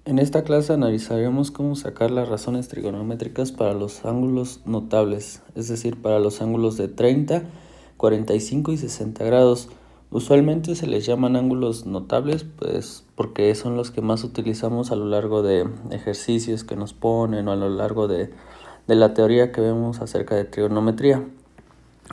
En esta clase analizaremos cómo sacar las razones trigonométricas para los ángulos notables, es decir, para los ángulos de 30, 45 y 60 grados. Usualmente se les llaman ángulos notables, pues porque son los que más utilizamos a lo largo de ejercicios que nos ponen o a lo largo de la teoría que vemos acerca de trigonometría.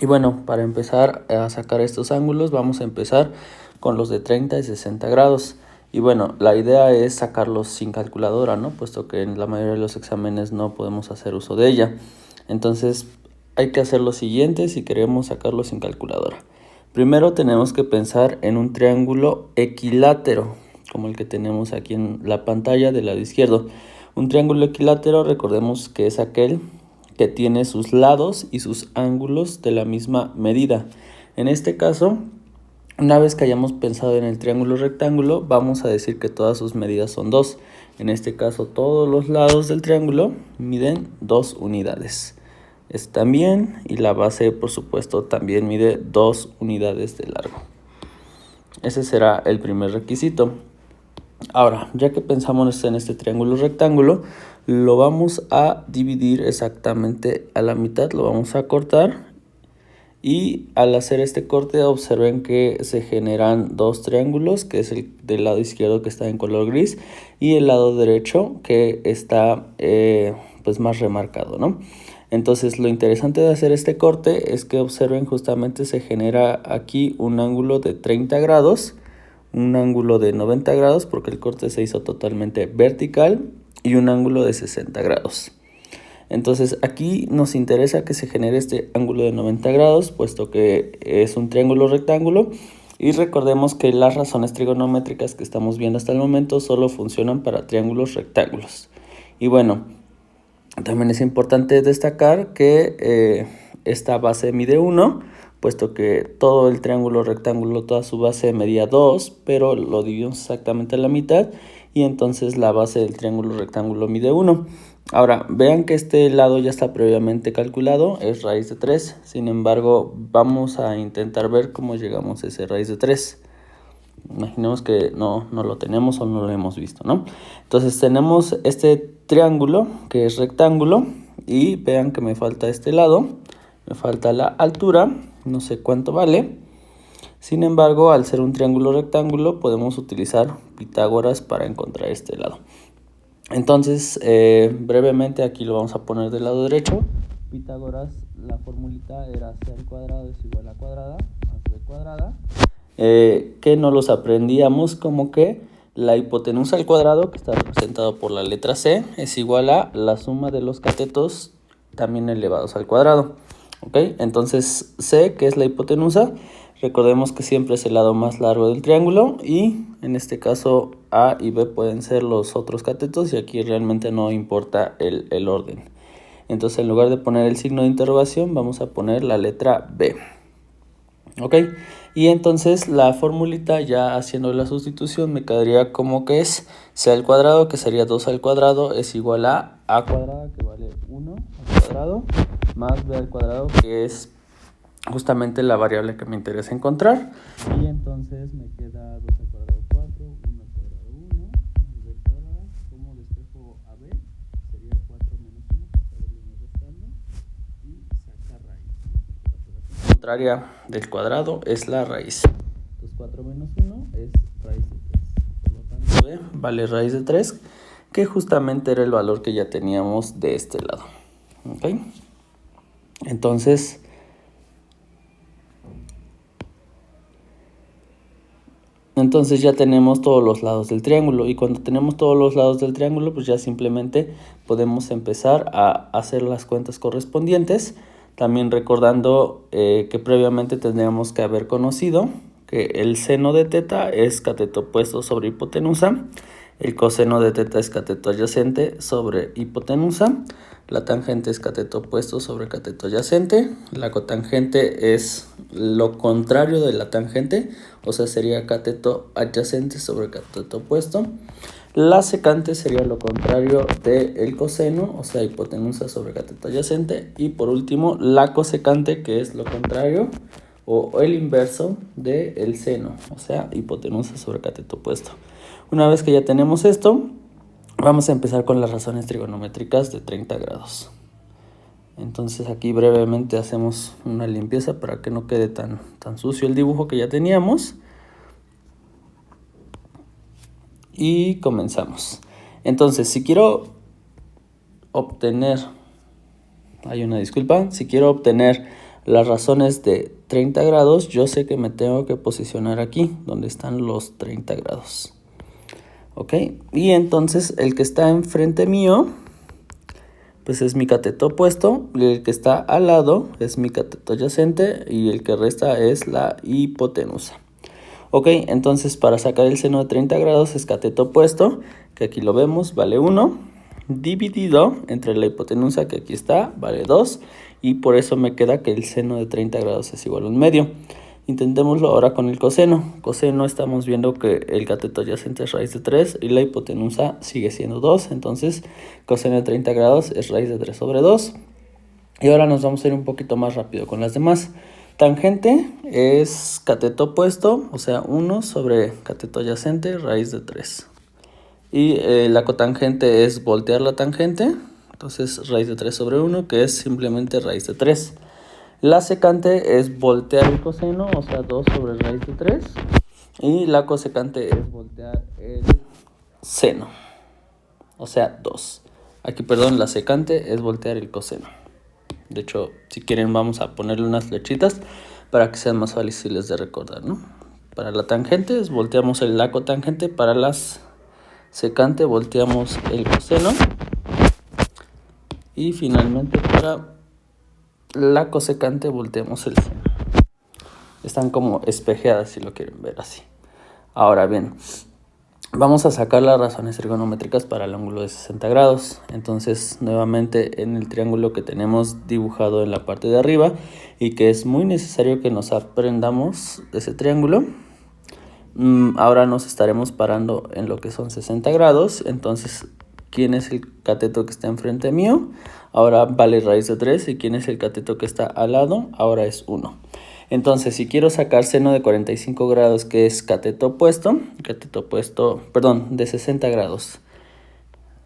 Y bueno, para empezar a sacar estos ángulos vamos a empezar con los de 30 y 60 grados. Y bueno, la idea es sacarlos sin calculadora, ¿no? Puesto que en la mayoría de los exámenes no podemos hacer uso de ella. Entonces hay que hacer lo siguiente si queremos sacarlos sin calculadora. Primero tenemos que pensar en un triángulo equilátero, como el que tenemos aquí en la pantalla del lado izquierdo. Un triángulo equilátero, recordemos que es aquel que tiene sus lados y sus ángulos de la misma medida. En este caso, una vez que hayamos pensado en el triángulo rectángulo, vamos a decir que todas sus medidas son 2. En este caso, todos los lados del triángulo miden 2 unidades. Están bien, y la base, por supuesto, también mide 2 unidades de largo. Ese será el primer requisito. Ahora, ya que pensamos en este triángulo rectángulo, lo vamos a dividir exactamente a la mitad, lo vamos a cortar. Y al hacer este corte, observen que se generan dos triángulos, que es el del lado izquierdo que está en color gris y el lado derecho que está pues más remarcado, ¿no? Entonces lo interesante de hacer este corte es que observen justamente se genera aquí un ángulo de 30 grados, un ángulo de 90 grados porque el corte se hizo totalmente vertical y un ángulo de 60 grados. Entonces aquí nos interesa que se genere este ángulo de 90 grados, puesto que es un triángulo rectángulo. Y recordemos que las razones trigonométricas que estamos viendo hasta el momento solo funcionan para triángulos rectángulos. Y bueno, también es importante destacar que esta base mide 1, puesto que todo el triángulo rectángulo, toda su base medía 2, pero lo dividimos exactamente a la mitad y entonces la base del triángulo rectángulo mide 1. Ahora, vean que este lado ya está previamente calculado, es raíz de 3. Sin embargo, vamos a intentar ver cómo llegamos a ese raíz de 3. Imaginemos que no lo tenemos o no lo hemos visto, ¿no? Entonces tenemos este triángulo que es rectángulo y vean que me falta este lado, me falta la altura, no sé cuánto vale. Sin embargo, al ser un triángulo rectángulo podemos utilizar Pitágoras para encontrar este lado. Entonces, brevemente aquí lo vamos a poner del lado derecho. Pitágoras, la formulita era c al cuadrado es igual a cuadrada más b cuadrada. Que no los aprendíamos como que la hipotenusa al cuadrado, que está representado por la letra C, es igual a la suma de los catetos también elevados al cuadrado. ¿Ok? Entonces C, que es la hipotenusa, recordemos que siempre es el lado más largo del triángulo y en este caso A y B pueden ser los otros catetos y aquí realmente no importa el orden. Entonces en lugar de poner el signo de interrogación vamos a poner la letra B. ¿Ok? Y entonces la formulita ya haciendo la sustitución me quedaría como que es c al cuadrado, que sería 2 al cuadrado, es igual a cuadrada, que vale 1 al cuadrado, más b al cuadrado, que es justamente la variable que me interesa encontrar. Y entonces me queda 2 al cuadrado 4, 1 al cuadrado 1, más b cuadrada, como despejo a b, sería 4 menos 1, que está el 1 restando, y sacar raíz. La contraria del cuadrado es la raíz. Entonces 4 menos 1 es raíz de 3. Por lo tanto, b vale raíz de 3, que justamente era el valor que ya teníamos de este lado. ¿Ok? Entonces ya tenemos todos los lados del triángulo, y cuando tenemos todos los lados del triángulo pues ya simplemente podemos empezar a hacer las cuentas correspondientes, también recordando que previamente tendríamos que haber conocido que el seno de teta es cateto opuesto sobre hipotenusa, el coseno de teta es cateto adyacente sobre hipotenusa, la tangente es cateto opuesto sobre cateto adyacente, la cotangente es lo contrario de la tangente, o sea sería cateto adyacente sobre cateto opuesto. La secante sería lo contrario del coseno, o sea hipotenusa sobre cateto adyacente. Y por último la cosecante, que es lo contrario o el inverso del seno, o sea hipotenusa sobre cateto opuesto. Una vez que ya tenemos esto, Vamos a empezar con las razones trigonométricas de 30 grados. Entonces aquí brevemente hacemos una limpieza para que no quede tan sucio el dibujo que ya teníamos. Y comenzamos. Entonces, si quiero obtener las razones de 30 grados, yo sé que me tengo que posicionar aquí, donde están los 30 grados. ¿Ok? Y entonces el que está enfrente mío, pues es mi cateto opuesto, y el que está al lado es mi cateto adyacente, y el que resta es la hipotenusa. Ok, entonces para sacar el seno de 30 grados es cateto opuesto, que aquí lo vemos, vale 1, dividido entre la hipotenusa, que aquí está, vale 2, y por eso me queda que el seno de 30 grados es igual a 1/2. Intentémoslo ahora con el coseno. Coseno estamos viendo que el cateto adyacente es raíz de 3 y la hipotenusa sigue siendo 2, entonces coseno de 30 grados es raíz de 3 sobre 2. Y ahora nos vamos a ir un poquito más rápido con las demás. Tangente es cateto opuesto, o sea 1 sobre cateto adyacente, raíz de 3. Y la cotangente es voltear la tangente, entonces raíz de 3 sobre 1, que es simplemente raíz de 3. La secante es voltear el coseno, o sea 2 sobre raíz de 3. Y la cosecante es voltear el seno, o sea 2. Aquí, perdón, la secante es voltear el coseno. De hecho, si quieren vamos a ponerle unas flechitas para que sean más fáciles de recordar, ¿no? Para la tangente volteamos la cotangente, para la secante volteamos el coseno y finalmente para la cosecante volteamos el seno. Están como espejeadas si lo quieren ver así. Ahora bien, vamos a sacar las razones trigonométricas para el ángulo de 60 grados. Entonces, nuevamente en el triángulo que tenemos dibujado en la parte de arriba y que es muy necesario que nos aprendamos ese triángulo, ahora nos estaremos parando en lo que son 60 grados. Entonces, ¿quién es el cateto que está enfrente mío? Ahora vale raíz de 3. ¿Y quién es el cateto que está al lado? Ahora es 1. Entonces, si quiero sacar seno de 45 grados, que es cateto opuesto, de 60 grados.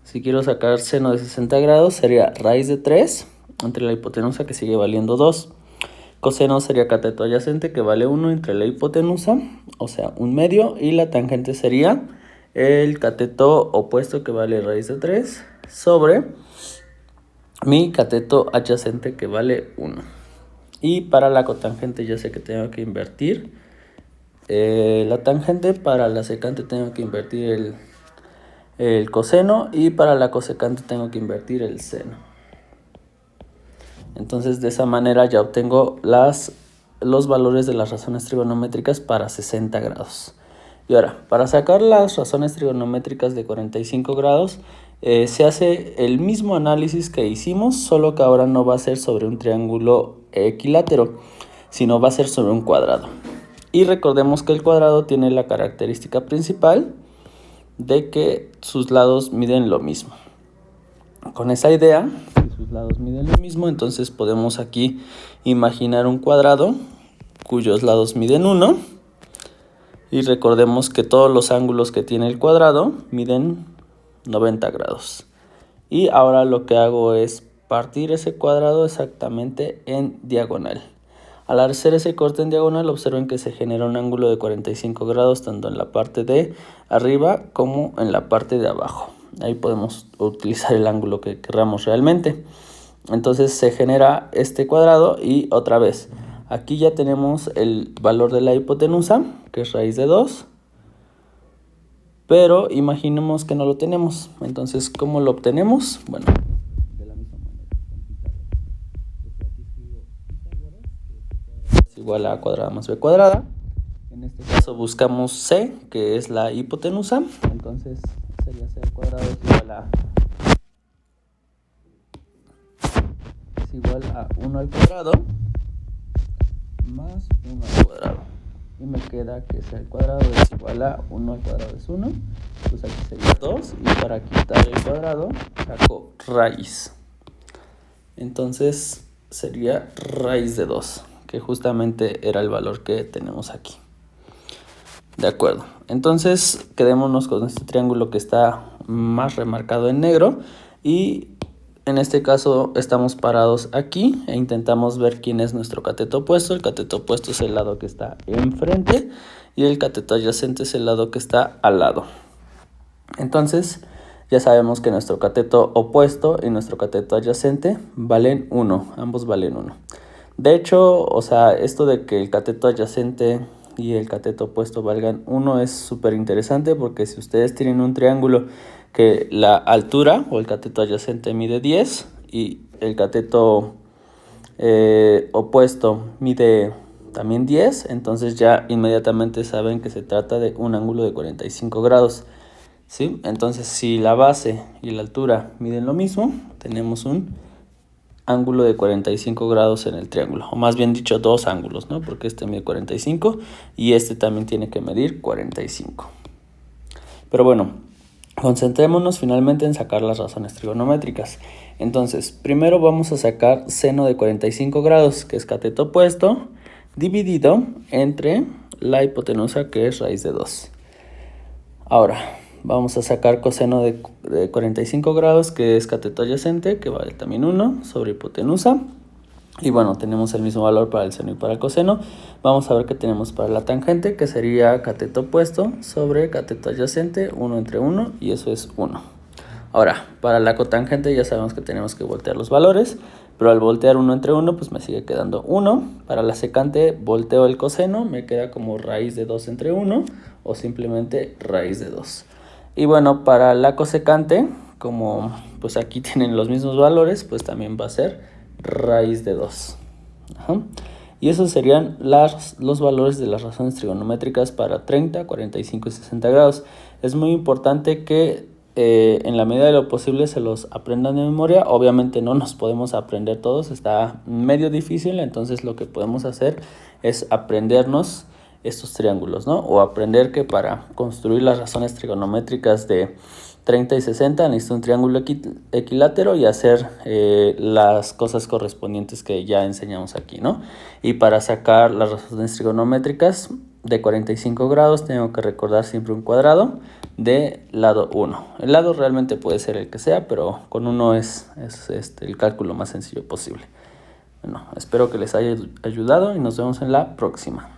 Si quiero sacar seno de 60 grados, sería raíz de 3 entre la hipotenusa, que sigue valiendo 2. Coseno sería cateto adyacente, que vale 1 entre la hipotenusa, o sea 1/2. Y la tangente sería el cateto opuesto, que vale raíz de 3, sobre mi cateto adyacente, que vale 1. Y para la cotangente ya sé que tengo que invertir la tangente, para la secante tengo que invertir el coseno, y para la cosecante tengo que invertir el seno. Entonces de esa manera ya obtengo los valores de las razones trigonométricas para 60 grados. Y ahora, para sacar las razones trigonométricas de 45 grados, se hace el mismo análisis que hicimos, solo que ahora no va a ser sobre un triángulo equilátero, sino va a ser sobre un cuadrado. Y recordemos que el cuadrado tiene la característica principal de que sus lados miden lo mismo. Con esa idea, si sus lados miden lo mismo, entonces podemos aquí imaginar un cuadrado cuyos lados miden 1. Y recordemos que todos los ángulos que tiene el cuadrado miden 90 grados. Y ahora lo que hago es partir ese cuadrado exactamente en diagonal. Al hacer ese corte en diagonal, observen que se genera un ángulo de 45 grados tanto en la parte de arriba como en la parte de abajo. Ahí podemos utilizar el ángulo que queramos realmente. Entonces se genera este cuadrado y otra vez, aquí ya tenemos el valor de la hipotenusa, que es raíz de 2. Pero imaginemos que no lo tenemos. Entonces, ¿cómo lo obtenemos? Bueno, de la misma manera, con Pitágoras. Aquí escribo Pitágoras, que es igual a A cuadrada más B cuadrada. En este caso buscamos C, que es la hipotenusa. Entonces, sería C al cuadrado es igual a 1 al cuadrado más 1 al cuadrado. Y me queda que C al cuadrado es igual a 1 al cuadrado es 1. Pues aquí sería 2. Y para quitar el cuadrado saco raíz. Entonces sería raíz de 2, que justamente era el valor que tenemos aquí. De acuerdo. Entonces quedémonos con este triángulo que está más remarcado en negro, y en este caso estamos parados aquí e intentamos ver quién es nuestro cateto opuesto. El cateto opuesto es el lado que está enfrente y el cateto adyacente es el lado que está al lado. Entonces ya sabemos que nuestro cateto opuesto y nuestro cateto adyacente valen 1, ambos valen 1. De hecho, o sea, esto de que el cateto adyacente y el cateto opuesto valgan 1 es súper interesante, porque si ustedes tienen un triángulo que la altura o el cateto adyacente mide 10 y el cateto opuesto mide también 10, entonces ya inmediatamente saben que se trata de un ángulo de 45 grados. ¿Sí? Entonces, si la base y la altura miden lo mismo, tenemos un ángulo de 45 grados en el triángulo, o más bien dicho, dos ángulos, ¿no? Porque este mide 45 y este también tiene que medir 45. Pero bueno, concentrémonos finalmente en sacar las razones trigonométricas. Entonces, primero vamos a sacar seno de 45 grados, que es cateto opuesto, dividido entre la hipotenusa, que es raíz de 2. Ahora, vamos a sacar coseno de 45 grados, que es cateto adyacente, que vale también 1, sobre hipotenusa. Y bueno, tenemos el mismo valor para el seno y para el coseno. Vamos a ver qué tenemos para la tangente, que sería cateto opuesto sobre cateto adyacente, 1 entre 1, y eso es 1. Ahora, para la cotangente ya sabemos que tenemos que voltear los valores, pero al voltear 1 entre 1, pues me sigue quedando 1. Para la secante volteo el coseno, me queda como raíz de 2 entre 1, o simplemente raíz de 2. Y bueno, para la cosecante, como pues aquí tienen los mismos valores, pues también va a ser raíz de 2. Ajá. Y esos serían los valores de las razones trigonométricas para 30, 45 y 60 grados. Es muy importante que en la medida de lo posible se los aprendan de memoria. Obviamente no nos podemos aprender todos, está medio difícil, entonces lo que podemos hacer es aprendernos estos triángulos, ¿no? O aprender que para construir las razones trigonométricas de 30 y 60 necesito un triángulo equilátero y hacer las cosas correspondientes que ya enseñamos aquí, ¿no? Y para sacar las razones trigonométricas de 45 grados tengo que recordar siempre un cuadrado de lado 1. El lado realmente puede ser el que sea, pero con 1 es el cálculo más sencillo posible. Bueno, espero que les haya ayudado y nos vemos en la próxima.